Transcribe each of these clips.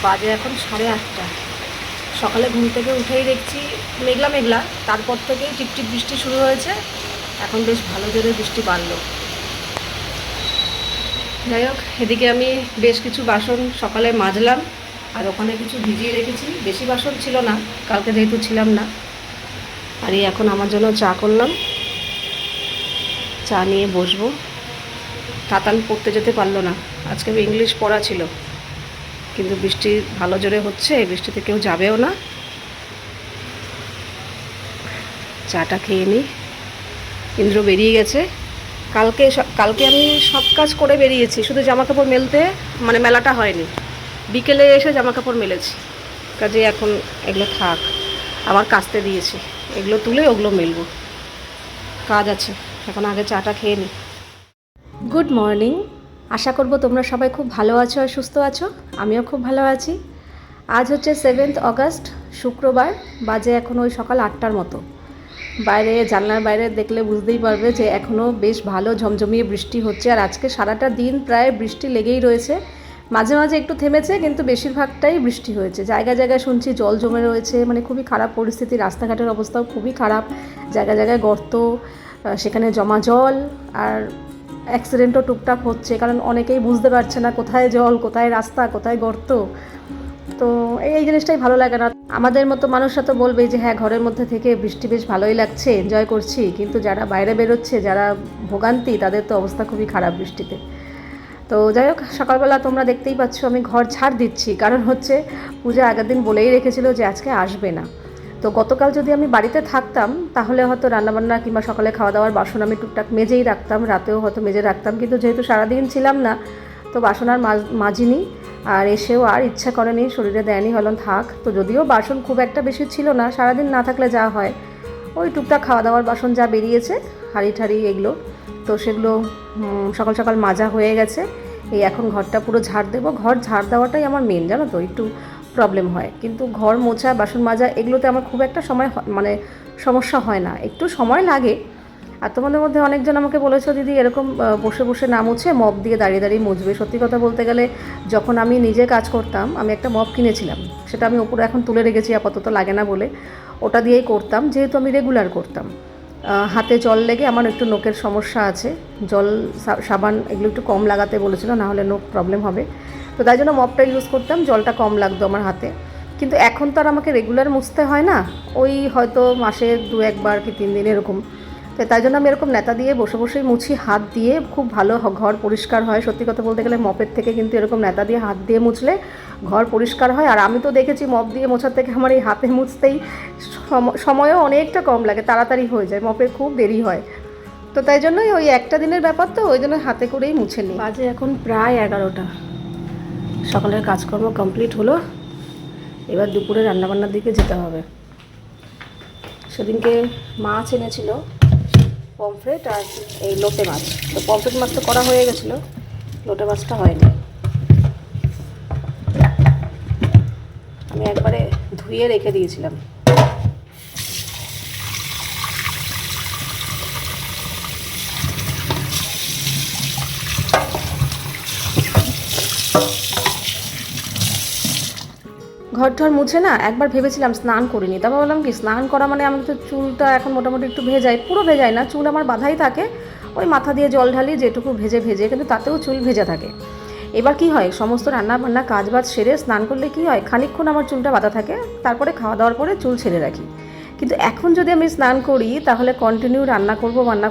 বাজে এখন 8:30। সকালে ঘুম থেকে উঠেই দেখছি মেঘলা মেঘলা, তারপর থেকেই টিপটিপ বৃষ্টি শুরু হয়েছে। এখন বেশ ভালো জোরে বৃষ্টি বাড়লো। যাই হোক, এদিকে আমি বেশ কিছু বাসন সকালে মাজলাম, আর ওখানে কিছু ভিজিয়ে রেখেছি। বেশি বাসন ছিল না, কালকে যেহেতু ছিলাম না। আর এই এখন আমার জন্য চা করলাম, চা নিয়ে বসবো। তাতান পড়তে যেতে পারলো না, আজকে ইংলিশ পড়া ছিল, কিন্তু বৃষ্টি ভালো জোরে হচ্ছে, বৃষ্টিতে কেউ যাবেও না। চাটা খেয়ে নিই। ইন্দ্র বেরিয়ে গেছে। কালকে আমি সব কাজ করে বেরিয়েছি, শুধু জামাকাপড় মেলতে মেলাটা হয়নি। বিকেলে এসে জামাকাপড় মেলেছি, কাজে এখন এগুলো থাক, আবার কাচতে দিয়েছি। এগুলো তুলে ওগুলো মেলবো, কাজ আছে। এখন আগে চাটা খেয়ে নিই। Good morning. আশা করব তোমরা সবাই খুব ভালো আছো আর সুস্থ আছো। আমিও খুব ভালো আছি। আজ হচ্ছে 7 অগস্ট, শুক্রবার। বাজে এখন ওই সকাল 8টার মতো। বাইরে জানলার বাইরে দেখলে বুঝতেই পারবে যে এখনও বেশ ভালো ঝমঝমিয়ে বৃষ্টি হচ্ছে। আর আজকে সারাটা দিন প্রায় বৃষ্টি লেগেই রয়েছে। মাঝে মাঝে একটু থেমেছে, কিন্তু বেশিরভাগটাই বৃষ্টি হয়েছে। জায়গায় জায়গায় শুনছি জল জমে রয়েছে, খুবই খারাপ পরিস্থিতি। রাস্তাঘাটের অবস্থাও খুবই খারাপ, জায়গায় জায়গায় গর্ত, সেখানে জমা জল। আর অ্যাক্সিডেন্টও টুকটাক হচ্ছে, কারণ অনেকেই বুঝতে পারছে না কোথায় জল, কোথায় রাস্তা, কোথায় গর্ত। তো এই জিনিসটাই ভালো লাগে না। আমাদের মতো মানুষরা তো বলবেই যে হ্যাঁ, ঘরের মধ্যে থেকে বৃষ্টি বেশ ভালোই লাগছে, এনজয় করছি। কিন্তু যারা বাইরে বেরোচ্ছে, যারা ভোগান্তি, তাদের তো অবস্থা খুবই খারাপ বৃষ্টিতে। তো যাই হোক, সকালবেলা তোমরা দেখতেই পাচ্ছ আমি ঘর ঝাড় দিচ্ছি, কারণ হচ্ছে পূজা আগের দিন বলেই রেখেছিল যে আজকে আসবে না। তো গতকাল যদি আমি বাড়িতে থাকতাম তাহলে হয়তো রান্নাবান্না কিংবা সকালে খাওয়া দাওয়ার বাসন আমি টুকটাক মেজেই রাখতাম, রাতেও হয়তো মেজে রাখতাম। কিন্তু যেহেতু সারাদিন ছিলাম না, তো বাসন আর মাজিনি। আর এসেও আর ইচ্ছা করেনি, শরীরে দেয়নি, হলাম থাক। তো যদিও বাসন খুব একটা বেশি ছিল না, সারাদিন না থাকলে যা হয় ওই টুকটাক খাওয়া দাওয়ার বাসন যা বেরিয়েছে, হাঁড়ি ঠাড়ি এগুলো, তো সেগুলো সকাল সকাল মাজা হয়ে গেছে। এই এখন ঘরটা পুরো ঝাড় দেবো। ঘর ঝাড় দেওয়াটাই আমার মেন, জানো তো, একটু প্রবলেম হয়। কিন্তু ঘর মোছা, বাসন মাজা এগুলোতে আমার খুব একটা সময় সমস্যা হয় না, একটু সময় লাগে। আর তোমাদের মধ্যে অনেকজন আমাকে বলেছো দিদি এরকম বসে বসে না মুছে মপ দিয়ে দাঁড়িয়ে দাঁড়িয়ে মুছবে। সত্যি কথা বলতে গেলে, যখন আমি নিজে কাজ করতাম, আমি একটা মপ কিনেছিলাম, সেটা আমি ওপরে এখন তুলে রেখেছি, আপাতত লাগে না বলে। ওটা দিয়েই করতাম, যেহেতু আমি রেগুলার করতাম। হাতে জল লেগে আমার একটু নোকের সমস্যা আছে, জল সাবান এগুলো একটু কম লাগাতে বলেছিল, না হলে নোক প্রবলেম হবে। তো তাই জন্য মপটা ইউজ করতাম, জলটা কম লাগতো আমার হাতে। কিন্তু এখন তো আর আমাকে রেগুলার মুছতে হয় না, ওই হয়তো মাসে 2-1 বার কি 3 দিন এরকম। তো তাই জন্য আমি এরকম নেতা দিয়ে বসে বসেই মুছি, হাত দিয়ে খুব ভালো ঘর পরিষ্কার হয়। সত্যি কথা বলতে গেলে মপের থেকে কিন্তু এরকম নেতা দিয়ে হাত দিয়ে মুছলে ঘর পরিষ্কার হয়। আর আমি তো দেখেছি মপ দিয়ে মোছার থেকে আমার এই হাতে মুছতেই সময়ও অনেকটা কম লাগে, তাড়াতাড়ি হয়ে যায়, মপের খুব দেরি হয়। তো তাই জন্যই ওই একটা দিনের ব্যাপার, তো ওই জন্য হাতে করেই মুছে নিই। বাজে এখন প্রায় 11টা। সকালের কাজকর্ম কমপ্লিট হলো, এবার দুপুরে রান্নাবান্নার দিকে যেতে হবে। সেদিনকে মাছ এনেছিল, পমফ্রেট আর এই লোটে মাছ। তো পমফ্রেট মাছ তো করা হয়ে গেছিলো, লোটে মাছটা হয়নি। আমি একবারে ধুয়ে রেখে দিয়েছিলাম। ঘর ঠর মুছে না একবার ভেবেছিলাম স্নান করিনি, তারপর বললাম কি স্নান করা আমি তো চুলটা এখন মোটামুটি একটু ভেজাই, পুরো ভেজাই না, চুল আমার বাঁধাই থাকে, ওই মাথা দিয়ে জল ঢালি যেটুকু ভেজে ভেজে, কিন্তু তাতেও চুল ভেজা থাকে। এবার কি হয়, সমস্ত রান্না বান্না কাজ বাজ সেরে স্নান করলে কি হয়, খানিকক্ষণ আমার চুলটা বাঁধা থাকে, তারপরে খাওয়া দাওয়ার পরে চুল ছেড়ে রাখি। কিন্তু এখন যদি আমি স্নান করি তাহলে কন্টিনিউ রান্না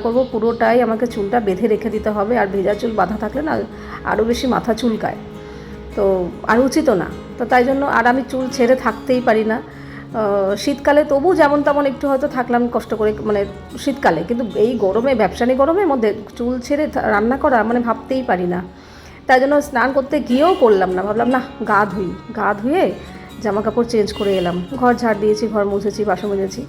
করব, পুরোটাই আমাকে চুলটা বেঁধে রেখে দিতে হবে। আর ভেজা চুল বাঁধা থাকলে না আরও বেশি মাথা চুলকায়, তো আর উচিত না। তো তাই জন্য আর আমি চুল ছেড়ে থাকতেই পারি না। শীতকালে তবু যেমন তেমন একটু হয়তো থাকলাম কষ্ট করে, শীতকালে, কিন্তু এই গরমে, ব্যবসায়ী গরমের মধ্যে চুল ছেড়ে রান্না করা ভাবতেই পারি না। তাই জন্য স্নান করতে গিয়েও করলাম না, ভাবলাম না গা ধুয়ে জামা কাপড় চেঞ্জ করে এলাম, ঘর ঝাড় দিয়েছি, ঘর মুছেছি, বাসন মেজেছি,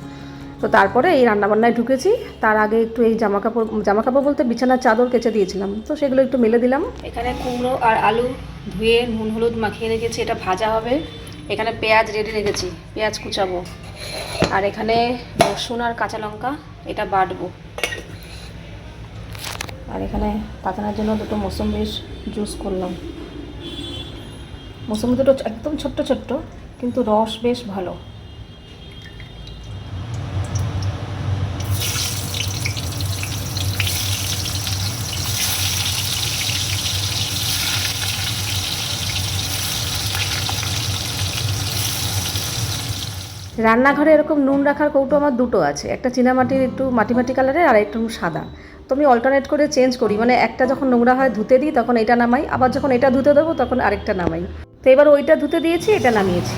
তো তারপরে এই রান্নাবান্নায় ঢুকেছি। তার আগে একটু এই জামা কাপড় বলতে বিছানার চাদর কেচে দিয়েছিলাম, তো সেগুলো একটু মেলে দিলাম। এখানে কুমড়ো আর আলু ধুয়ে নুন হলুদ মাখিয়ে রেখেছি, এটা ভাজা হবে। এখানে পেঁয়াজ রেডি রেখেছি, পেঁয়াজ কুচাবো। আর এখানে রসুন আর কাঁচা লঙ্কা, এটা বাটবো। আর এখানে পাতানোর জন্য 2টো মৌসুম্বির জুস করলাম। মৌসুমি দুটো একদম ছোট্ট ছোট্ট, কিন্তু রস বেশ ভালো। রান্নাঘরে এরকম নুন রাখার কৌটো আমার দুটো আছে, একটা চীনামাটির একটু মাটি মাটি কালারের, আর একটু সাদা। তো আমি অল্টারনেট করে চেঞ্জ করি, মানে একটা যখন নোংরা হয় ধুতে দিই তখন এটা নামাই, আবার যখন এটা ধুতে দেবো তখন আরেকটা নামাই। তো এবার ওইটা ধুতে দিয়েছি, এটা নামিয়েছি।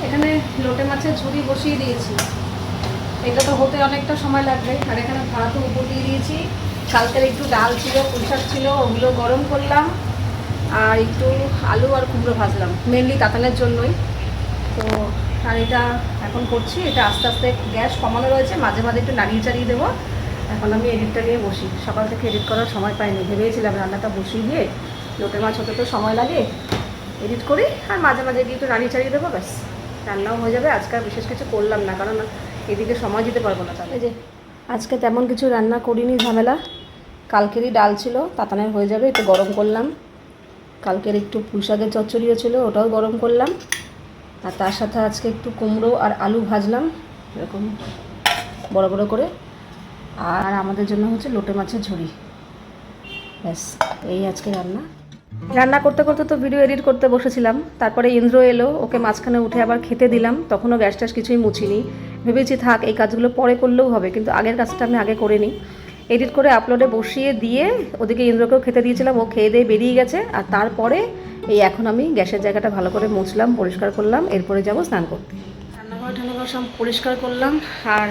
এখানে লোটে মাছের ঝুড়ি বসিয়ে দিয়েছি, এটা তো হতে অনেকটা সময় লাগবে। আর এখানে ভাতও উপর দিয়ে দিয়েছি, কালকের একটু ডাল ছিল, পুঁই শাক ছিল, ওগুলো গরম করলাম, আর একটু আলু আর কুমড়ো ভাজলাম, মেনলি তাতানের জন্যই। তো আর এটা এখন করছি, এটা আস্তে আস্তে গ্যাস কমানো রয়েছে, মাঝে মাঝে একটু নাড়িয়ে চাড়িয়ে দেবো। এখন আমি এডিটটা নিয়ে বসি, সকাল থেকে এডিট করার সময় পাইনি, ভেবেছিলাম রান্নাটা বসিয়ে দিয়ে লোটে মাছ হতে তো সময় লাগে, এডিট করি আর মাঝে মাঝে গিয়ে একটু নাড়িয়ে চাড়িয়ে দেবো, ব্যাস রান্নাও হয়ে যাবে। আজকে আর বিশেষ কিছু করলাম না, কারণ এদিকে সময় দিতে পারবো না। তাহলে যে আজকে তেমন কিছু রান্না করিনি, ঝামেলা। কালকেরই ডাল ছিল, তাতানের হয়ে যাবে, একটু গরম করলাম। কালকের একটু পুঁই শাকের চচ্চড়িও ছিল, ওটাও গরম করলাম। আর তার সাথে আজকে একটু কুমড়ো আর আলু ভাজলাম এরকম বড় বড় করে। আর আমাদের জন্য হচ্ছে লোটে মাছের ঝুড়ি, ব্যাস এই আজকে রান্না। রান্না করতে করতে তো ভিডিও এডিট করতে বসেছিলাম, তারপরে ইন্দ্র এলো, ওকে মাঝখানে উঠে আবার খেতে দিলাম। তখনও গ্যাস ট্যাস কিছুই মুছিনি, ভেবেছি থাক এই কাজগুলো পরে করলেও হবে, কিন্তু আগের কাজটা আমি আগে করে নিই। এডিট করে আপলোডে বসিয়ে দিয়ে ওদিকে ইন্দ্রকেও খেতে দিয়েছিলাম, ও খেয়ে দিয়ে বেরিয়ে গেছে। আর তারপরে এই এখন আমি গ্যাসের জায়গাটা ভালো করে মুছলাম, পরিষ্কার করলাম, এরপরে যাব স্নান করতে। রান্নাঘর ঠান্নাঘর সব পরিষ্কার করলাম। আর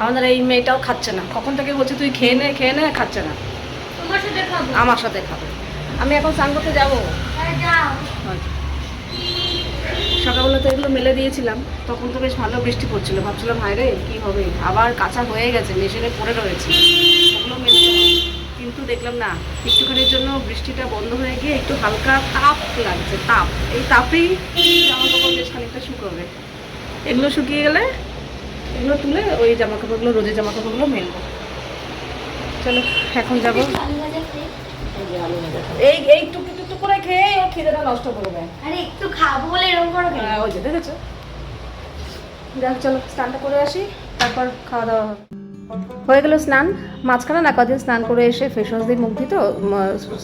আমাদের এই মেয়েটাও খাচ্ছে না, কখন থেকে বলছে তুই খেয়ে নে খেয়ে নে, খাচ্ছে না। আমার সাথে খাবে। আমি এখন স্নান করতে যাবো। সকালবেলা তো এগুলো মেলে দিয়েছিলাম, তখন তো বেশ ভালো বৃষ্টি পড়ছিল, ভাবছিলাম হায় রে কী হবে, আবার কাঁচা হয়ে গেছে, মেশিনে পড়ে রয়েছে, ওগুলো মেলতে হবে। কিন্তু দেখলাম না, একটুখানির জন্য বৃষ্টিটা বন্ধ হয়ে গিয়ে একটু হালকা তাপ লাগছে, তাপ, এই তাপেই জামাকাপড় বেশ খানিকটা শুকোবে। এগুলো শুকিয়ে গেলে এগুলো তুলে ওই জামাকাপড়গুলো, রোজের জামাকাপড়গুলো মেলবো। চলো এখন যাবো। এই এই টুকটুক টুকটুক করে খেয়ে ও খিদেটা নষ্ট করবে। আরে একটু খাবো বলে এরকম করো কেন? ওই যে দেখেছো। যাক চলো স্নানটা করে আসি, তারপর খাওয়া দাওয়া হবে। হয়ে গেল স্নান। মাঝখানে না কদিন স্নান করে এসে ফেস ওয়াশ দিয়ে মুখ দিত,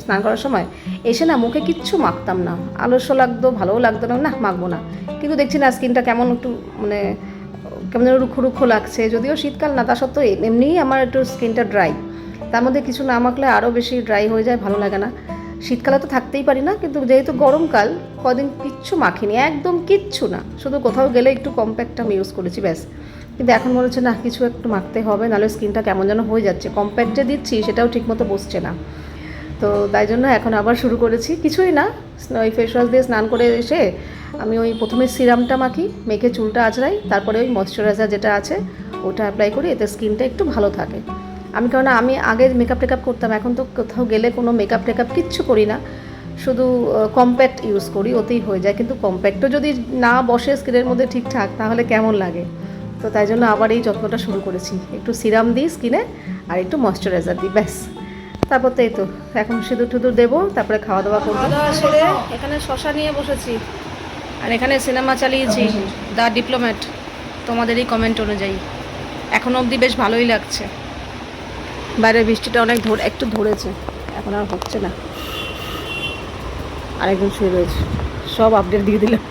স্নান করার সময় এসে না মুখে কিচ্ছু মাখতাম না, আলস্য লাগতো, ভালোও লাগতো না, না মাখবো না। কিন্তু দেখছি না স্কিনটা কেমন একটু মানে কেমন রুখো রুখো লাগছে, যদিও শীতকাল না, তা সত্ত্বেও এমনিই আমার একটু স্কিনটা ড্রাই, তার মধ্যে কিছু না মাখলে আরও বেশি ড্রাই হয়ে যায়, ভালো লাগে না। শীতকালে তো থাকতেই পারি না, কিন্তু যেহেতু গরমকাল কদিন কিচ্ছু মাখিনি, একদম কিচ্ছু না, শুধু কোথাও গেলে একটু কম্প্যাক্ট আমি ইউজ করেছি ব্যাস। কিন্তু এখন মনে হচ্ছে না কিছু একটু মাখতে হবে, নাহলে স্কিনটা কেমন যেন হয়ে যাচ্ছে, কম্প্যাক্ট যে দিচ্ছি সেটাও ঠিকমতো বসছে না। তো তাই জন্য এখন আবার শুরু করেছি, কিছুই না, ওই ফেস ওয়াশ দিয়ে স্নান করে এসে আমি ওই প্রথমে সিরামটা মাখি, মেখে চুলটা আঁচড়াই, তারপরে ওই ময়শ্চারাইজার যেটা আছে ওটা অ্যাপ্লাই করি, এতে স্কিনটা একটু ভালো থাকে। কারণ আমি আগে মেকআপ টেকআপ করতাম, এখন তো কোথাও গেলে কোনো মেকআপ টেকআপ কিচ্ছু করি না, শুধু কম্প্যাক্ট ইউজ করি, ওতেই হয়ে যায়। কিন্তু কম্প্যাক্টও যদি না বসে স্কিনের মধ্যে ঠিকঠাক, তাহলে কেমন লাগে। তো তাই জন্য আবার এই যত্নটা শুরু করেছি, একটু সিরাম দিই স্কিনে আর একটু ময়শ্চারাইজার দিই, ব্যাস। তারপর তো এই তো এখন সিঁদুর টুদুর দেবো, তারপরে খাওয়া দাওয়া করবো। খাওয়া দাওয়া সেরে এখানে শশা নিয়ে বসেছি, আর এখানে সিনেমা চালিয়েছি দ্য ডিপ্লোম্যাট, তোমাদেরই কমেন্ট অনুযায়ী। এখনও অবধি বেশ ভালোই লাগছে। বাইরে বৃষ্টিটা অনেক একটু ধরেছে, এখন আর হচ্ছে না। আরেকজন শুয়ে রয়েছে, সব আপডেট দিয়ে দিলাম।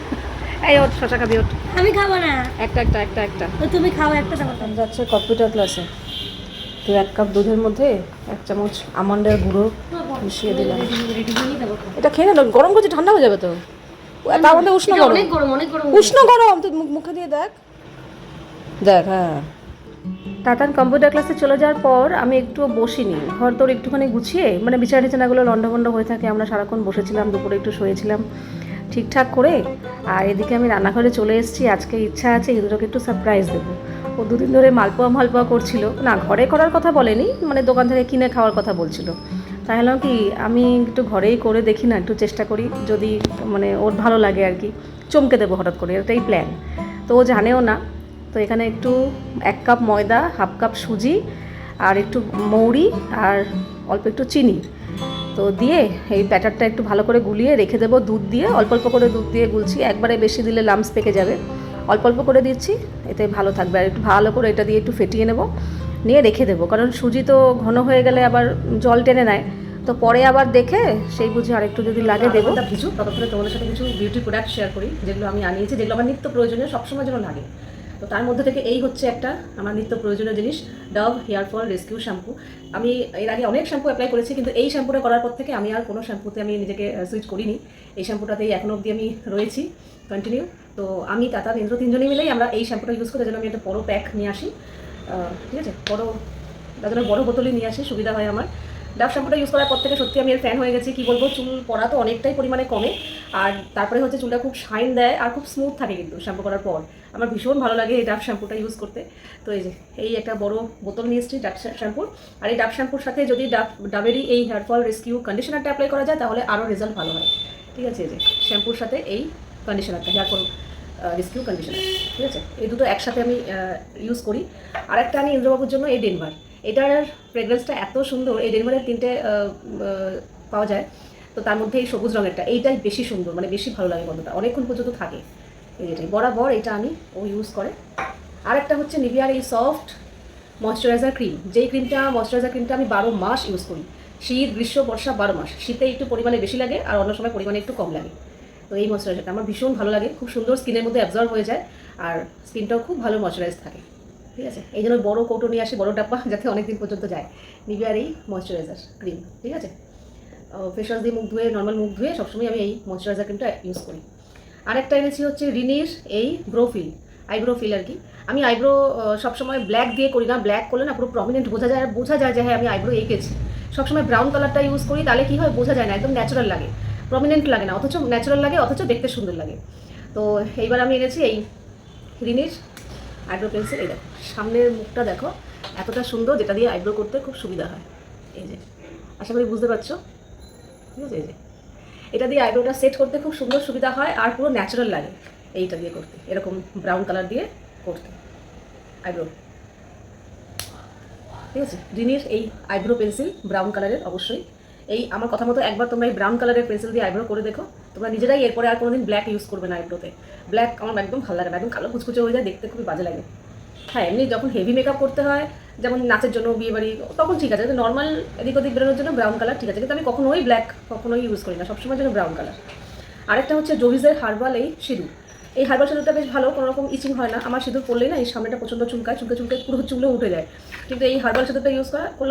এই ওঠ, শশা খাবি ওঠ। আমি খাবো না। একটা একটা একটা একটা তো তুমি খাও একটা চামচ। যাচ্ছে কম্পিউটার ক্লাসে, তো 1 কাপ দুধের মধ্যে 1 চামচ আমন্ডের গুঁড়ো মিশিয়ে দিলাম। এটা খেয়ে না, গরম করছে, ঠান্ডা হয়ে যাবে তো। তার মধ্যে উষ্ণ গরম, অনেক গরম, অনেক গরম। উষ্ণ গরম, তুই মুখে দিয়ে দেখ দেখ। হ্যাঁ, তাতান কম্পিউটার ক্লাসে চলে যাওয়ার পর আমি একটুও বসিনি, ঘর তোর একটুখানি গুছিয়ে, মানে বিছানা টিছানাগুলো লন্ডভন্ড হয়ে থাকে, আমরা সারাক্ষণ বসেছিলাম, দুপুরে একটু শুয়েছিলাম ঠিকঠাক করে। আর এদিকে আমি রান্নাঘরে চলে এসেছি, আজকে ইচ্ছা আছে ইন্দ্রকে একটু সারপ্রাইজ দেবো। ও 2 দিন ধরে মালপোয়া করছিল, না ঘরে করার কথা বলেনি, মানে দোকান থেকে কিনে খাওয়ার কথা বলছিল। তাহলে কি আমি একটু ঘরেই করে দেখি না, একটু চেষ্টা করি, যদি মানে ওর ভালো লাগে আর কি, চমকে দেবো হঠাৎ করে, এটাই প্ল্যান। তো ও জানেও না। তো এখানে একটু 1 কাপ ময়দা, 1/2 কাপ সুজি, আর একটু মৌরি, আর অল্প একটু চিনি তো দিয়ে এই ব্যাটারটা একটু ভালো করে গুলিয়ে রেখে দেবো দুধ দিয়ে, অল্প অল্প করে দুধ দিয়ে গুলছি, একবারে বেশি দিলে লাম্পস পেকে যাবে, অল্প অল্প করে দিচ্ছি, এতে ভালো থাকবে। আর একটু ভালো করে এটা দিয়ে একটু ফেটিয়ে নেব, নিয়ে রেখে দেবো, কারণ সুজি তো ঘন হয়ে গেলে আবার জল টেনে নেয়, তো পরে আবার দেখে সেই বুঝে আরেকটু যদি লাগে দেবো। কিছু ততক্ষণে তোমাদের সাথে কিছু বিউটি প্রোডাক্ট শেয়ার করি, যেগুলো আমি আনিয়েছি, যেগুলো আমার নিত্য প্রয়োজনীয়, সবসময় যেন লাগে। তো তার মধ্যে থেকে এই হচ্ছে একটা আমার নিত্য প্রয়োজনীয় জিনিস, Dove hair fall rescue shampoo. আমি এর আগে অনেক শ্যাম্পু অ্যাপ্লাই করেছি, কিন্তু এই শ্যাম্পুটা করার পর থেকে আমি আর কোনো শ্যাম্পুতে আমি নিজেকে সুইচ করিনি। এই শ্যাম্পুটাতেই এখনও অবধি আমি রয়েছি কন্টিনিউ। তো আমি তাতার ইন্দ্র তিনজনই মিলেই আমরা এই শ্যাম্পুটা ইউজ করে, যেন আমি একটা বড়ো প্যাক নিয়ে আসি, ঠিক আছে, তার জন্য বড়ো বোতলই নিয়ে আসি, সুবিধা হয় আমার। ডাভ শ্যাম্পুটা ইউজ করার পর থেকে সত্যি আমি এর ফ্যান হয়ে গেছি। কী বলবো, চুল পড়া তো অনেকটাই পরিমাণে কমে, আর তারপরে হচ্ছে চুলটা খুব শাইন দেয় আর খুব স্মুথ থাকে কিন্তু শ্যাম্পু করার পর। আমার ভীষণ ভালো লাগে এই ডাভ শ্যাম্পুটা ইউজ করতে। তো এই যে এই একটা বড় বোতল নিয়ে এসেছি ডাভ শ্যাম্পুর, আর এই ডাভ শ্যাম্পুর সাথে যদি ডাবেরই এই হেয়ার ফল রেস্কিউ কন্ডিশনারটা অ্যাপ্লাই করা যায় তাহলে আরও রেজাল্ট ভালো হয়, ঠিক আছে। এই যে শ্যাম্পুর সাথে এই কন্ডিশনারটা, হেয়ার ফল রেস্কিউ কন্ডিশনার, ঠিক আছে, এই দুটো একসাথে আমি ইউজ করি। আর একটা আমি ইন্দ্রবাবুর জন্য এই ডেনভার, এটার ফ্রেগরেন্সটা এত সুন্দর। এই ডেনভারের 3টে পাওয়া যায়, তো তার মধ্যে এই সবুজ রঙেরটা এইটাই বেশি সুন্দর, মানে বেশি ভালো লাগে গন্ধটা, অনেকক্ষণ পর্যন্ত থাকে। এইটাই বরাবর এটা আমি ইউজ করে। আর একটা হচ্ছে নিভিয়ার এই সফট ময়শ্চারাইজার ক্রিম, যেই ময়শ্চারাইজার ক্রিমটা আমি 12 মাস ইউজ করি, শীত গ্রীষ্ম বর্ষা 12 মাস। শীতে একটু পরিমাণে বেশি লাগে আর অন্য সময় পরিমাণে একটু কম লাগে। তো এই ময়শ্চারাইজারটা আমার ভীষণ ভালো লাগে, খুব সুন্দর, স্কিনের মধ্যে অ্যাবজর্ব হয়ে যায় আর স্কিনটাও খুব ভালো ময়শ্চারাইজ থাকে, ঠিক আছে। এই জন্য বড়ো কৌটো নিয়ে আসি, বড়ো ডাব্বা, যাতে অনেক দিন পর্যন্ত যায় নিভিয়ার এই ময়শ্চারাইজার ক্রিম, ঠিক আছে। ফেস ওয়াশ দিয়ে মুখ ধুয়ে, নর্মাল মুখ ধুয়ে সবসময় আমি এই ময়শ্চারাইজার ক্রিমটা ইউজ করি। আরেকটা এনেছি হচ্ছে রিনির এই আইব্রো ফিল আর কি। আমি আইব্রো সবসময় ব্ল্যাক দিয়ে করি না, ব্ল্যাক করলে না পুরো প্রমিনেন্ট বোঝা যায় যে হ্যাঁ আমি আইব্রো এঁকেছি। সবসময় ব্রাউন কালারটা ইউজ করি, তাহলে কী হয় বোঝা যায় না, একদম ন্যাচারাল লাগে, প্রমিনেন্ট লাগে না, অথচ ন্যাচারাল লাগে, অথচ দেখতে সুন্দর লাগে। তো এইবার আমি এনেছি এই রিনির আইব্রো পেন্সিল। এই দেখো সামনের মুখটা দেখো এতটা সুন্দর, যেটা দিয়ে আইব্রো করতে খুব সুবিধা হয়। এই যে আশা করি বুঝতে পারছো, ঠিক আছে। এই যে এটা দিয়ে আইব্রোটা সেট করতে খুব সুন্দর সুবিধা হয়, আর পুরো ন্যাচারাল লাগে এইটা দিয়ে করতে, এরকম ব্রাউন কালার দিয়ে করতে আইব্রো, ঠিক আছে। রিনির এই আইব্রো পেন্সিল ব্রাউন কালারের, অবশ্যই এই আমার কথা মতো একবার তোমরা এই ব্রাউন কালারের পেন্সিল দিয়ে আইব্রো করে দেখো, তোমরা নিজেরাই এরপরে আর কোনোদিন ব্ল্যাক ইউজ করবে না আইব্রোতে। ব্ল্যাক আমার একদম ভালো লাগে না, একদম কালো কুচকুচে হয়ে যায়, দেখতে খুবই বাজে লাগে। হ্যাঁ, এমনি যখন হেভি মেকআপ করতে হয়, যেমন নাচের জন্য, বিয়ে বাড়ি, তখন ঠিক আছে, নর্মাল এদিক ওদিক বেরোনোর জন্য ব্রাউন কালার ঠিক আছে, কিন্তু আমি কখনোই ব্ল্যাক ইউজ করি না, সবসময় জন্য ব্রাউন কালার। আরেকটা হচ্ছে জোভিজের হার্বাল এই সিঁদুর। এই হার্বাল সিঁদুরটা বেশ ভালো, কোনো রকম ইচিং হয় না। আমার সিঁদুর পরলেই না এই সামনেটা প্রচণ্ড চুলকায় পুরো চুলে উঠে যায়, কিন্তু এই হার্বাল সিঁদুরটা ইউজ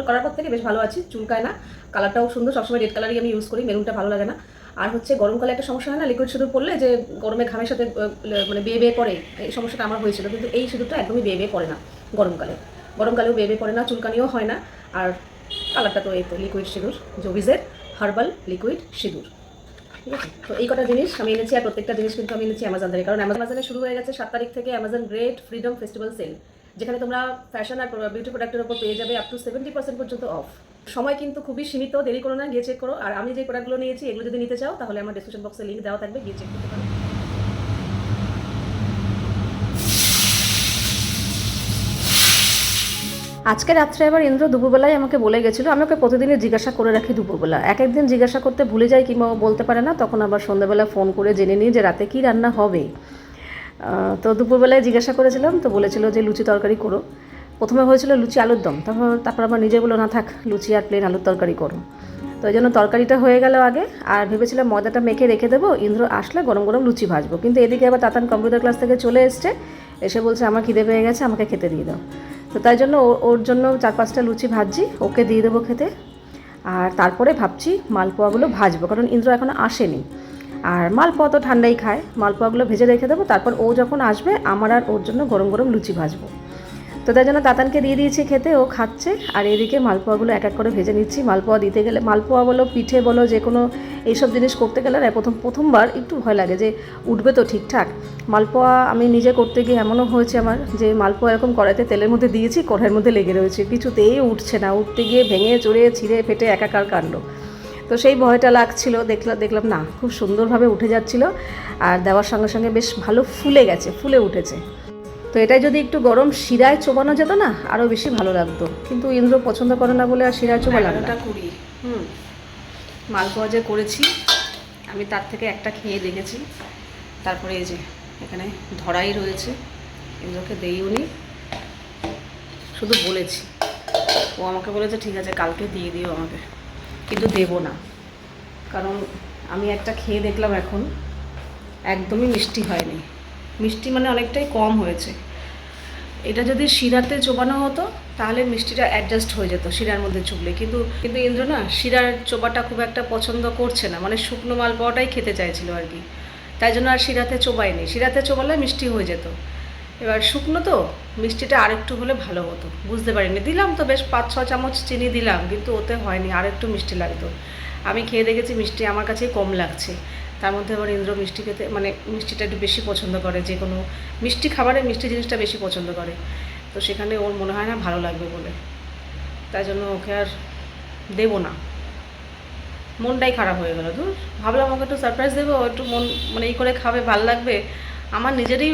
করার পর থেকে বেশ ভালো আছি, চুলকায় না, কালারটাও সুন্দর, সবসময় রেড কালারই আমি ইউজ করি, মেরুনটা ভালো লাগে না। আর হচ্ছে গরমকালে একটা সমস্যা হয় না, লিকুইড সিঁদুর পরলে যে গরমে ঘামের সাথে মানে বেয়ে পড়ে, এই সমস্যাটা আমার হয়েছিল, কিন্তু এই সিঁদুরটা একদমই বেয়ে পড়ে না গরমকালেও বেয়ে পড়ে না, চুলকানিও হয় না। আর কালারটা তো এই তো লিকুইড সিঁদুর, জোভিজের হার্বাল লিকুইড সিঁদুর, ঠিক আছে। তো এই কটা জিনিস আমি এনেছি, আর প্রত্যেকটা জিনিস কিন্তু আমি এনেছি অ্যামাজন থেকে, কারণ অ্যামাজনে শুরু হয়ে গেছে 7 তারিখ থেকে Amazon great freedom festival sale, যেখানে তোমরা ফ্যাশন আর বিউটি প্রোডাক্টের উপর পেয়ে যাবে আপ টু 70% পর্যন্ত অফ। সময় কিন্তু খুবই সীমিত, দেরি করো না, গিয়ে চেক করো। আর আমি যে প্রোডাক্টগুলো নিয়েছি এগুলো যদি নিতে চাও তাহলে আমার ডিসক্রিপশন বক্সে লিঙ্ক দেওয়া থাকবে, গিয়ে চেক করতে পারো। আজকে রাত্রে আবার ইন্দ্র দুপুরবেলায় আমাকে বলে গেছিলো, আমি ওকে প্রতিদিনই জিজ্ঞাসা করে রাখি দুপুরবেলা, এক একদিন জিজ্ঞাসা করতে ভুলে যাই কিংবা ও বলতে পারে না, তখন আবার সন্ধ্যাবেলা ফোন করে জেনে নিই যে রাতে কী রান্না হবে। তো দুপুরবেলায় জিজ্ঞাসা করেছিলাম, তো বলেছিল যে লুচি তরকারি করো। প্রথমে হয়েছিল লুচি আলুর দম, তারপর আমার নিজে বলো না থাক লুচি আর প্লেন আলুর তরকারি করো। তো এই জন্য তরকারিটা হয়ে গেল আগে, আর ভেবেছিলাম ময়দাটা মেখে রেখে দেবো, ইন্দ্র আসলে গরম গরম লুচি ভাজবো। কিন্তু এদিকে আবার তাতান কম্পিউটার ক্লাস থেকে চলে এসে বলছে আমার খিদে পেয়ে গেছে, আমাকে খেতে দিয়ে দাও। তো তাই জন্য ওর জন্য 4-5টা লুচি ভাজছি, ওকে দিয়ে দেবো খেতে। আর তারপরে ভাবছি মালপোয়াগুলো ভাজবো, কারণ ইন্দ্র এখনও আসেনি, আর মালপোয়া তো ঠান্ডাই খায়, মালপোয়াগুলো ভেজে রেখে দেবো, তারপর ও যখন আসবে আমার আর ওর জন্য গরম গরম লুচি ভাজবো। তো তাই জন্য তাতানকে দিয়ে দিয়েছি খেতে, ও খাচ্ছে, আর এদিকে মালপোয়াগুলো এক এক করে ভেজে নিচ্ছি। মালপোয়া দিতে গেলে, মালপোয়া বলো পিঠে বলো, যে কোনো এইসব জিনিস করতে গেলে না প্রথমবার একটু ভয় লাগে যে উঠবে তো ঠিকঠাক। মালপোয়া আমি নিজে করতে গিয়ে এমনও হয়েছে আমার, যে মালপোয়া এরকম কড়াইতে তেলের মধ্যে দিয়েছি, কড়াইয়ের মধ্যে লেগে রয়েছে, কিছুতেই উঠছে না, উঠতে গিয়ে ভেঙে চড়ে ছিঁড়ে ফেটে একাকার কাণ্ড। তো সেই ভয়টা লাগছিল, দেখলাম না খুব সুন্দরভাবে উঠে যাচ্ছিল, আর দেওয়ার সঙ্গে সঙ্গে বেশ ভালো ফুলে উঠেছে। তো এটাই যদি একটু গরম শিরায় চোবানো যেত না আরও বেশি ভালো লাগতো, কিন্তু ইন্দ্র পছন্দ করে না বলে আর শিরায় চোবালাম না। মালপোয়া যে করেছি আমি তার থেকে একটা খেয়ে দেখেছি, তারপরে এই যে এখানে ধরাই রয়েছে, এগুলোকে দেইও নি, শুধু বলেছি। ও আমাকে বলেছে ঠিক আছে কালকে দিয়ে দিও আমাকে, কিন্তু দেবো না, কারণ আমি একটা খেয়ে দেখলাম এখন একদমই মিষ্টি হয়নি, মিষ্টি মানে অনেকটাই কম হয়েছে। এটা যদি শিরাতে চোবানো হতো তাহলে মিষ্টিটা অ্যাডজাস্ট হয়ে যেত শিরার মধ্যে চুবলে, কিন্তু ইন্দ্র না শিরার চোবাটা খুব একটা পছন্দ করছে না, মানে শুকনো মালপোয়াটাই খেতে চাইছিল আর কি, তাই জন্য আর শিরাতে চোবাইনি, শিরাতে চোবালে মিষ্টি হয়ে যেত। এবার শুকনো তো মিষ্টিটা আরেকটু হলে ভালো হতো, বুঝতে পারিনি, দিলাম তো বেশ 5-6 চামচ চিনি দিলাম, কিন্তু ওতে হয়নি, আরেকটু মিষ্টি লাগতো। আমি খেয়ে দেখেছি মিষ্টি আমার কাছেই কম লাগছে। তার মধ্যে আবার ইন্দ্র মিষ্টি খেতে মানে মিষ্টিটা একটু বেশি পছন্দ করে, যে কোনো মিষ্টি খাবারে মিষ্টি জিনিসটা বেশি পছন্দ করে, তো সেখানে ওর মনে হয় না ভালো লাগবে বলে, তাই জন্য ওকে আর দেবো না। মনটাই খারাপ হয়ে গেল, দূর ভাবলাম ওকে একটু সারপ্রাইজ দেবো, একটু মন মানে এই করে খাবে ভালো লাগবে। আমার নিজেরই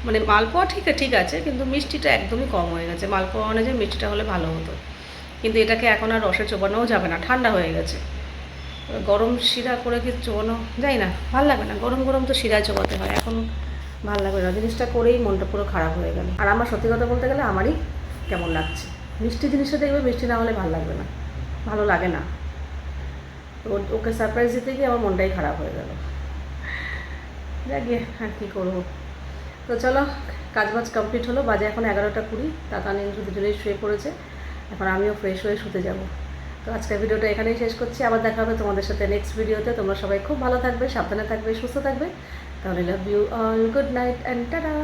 মানে মালপোয়া ঠিক আছে, কিন্তু মিষ্টিটা একদমই কম হয়ে গেছে, মালপোয়া অনুযায়ী মিষ্টিটা হলে ভালো হতো, কিন্তু এটাকে এখন আর রসে চোবানোও যাবে না, ঠান্ডা হয়ে গেছে। গরম শিরা করে কি চোবানো যাই না, ভাল লাগবে না, গরম গরম তো শিরায় চোবাতে হয়, এখন ভাল লাগবে না, জিনিসটা করেই মনটা পুরো খারাপ হয়ে গেল। আর আমার সত্যি কথা বলতে গেলে আমারই কেমন লাগছে, মিষ্টি জিনিসটা দেখবে মিষ্টি না হলে ভালো লাগবে না, ভালো লাগে না, ওকে সারপ্রাইজ দিতে গিয়ে আমার মনটাই খারাপ হয়ে গেল। যাক গিয়ে হ্যাঁ কী করবো। তো চলো কাজবাজ কমপ্লিট হলো, বাজে এখন 11টা 20, তাতা নিন্দু দুজনেই শুয়ে পড়েছে, এখন আমিও ফ্রেশ হয়ে শুতে যাব। তো আজকের ভিডিওটা এখানেই শেষ করছি, আবার দেখা হবে তোমাদের সাথে নেক্সট ভিডিওতে। তোমরা সবাই খুব ভালো থাকবে, সাবধানে থাকবে, সুস্থ থাকবে। তাহলে love you all, good night and tata.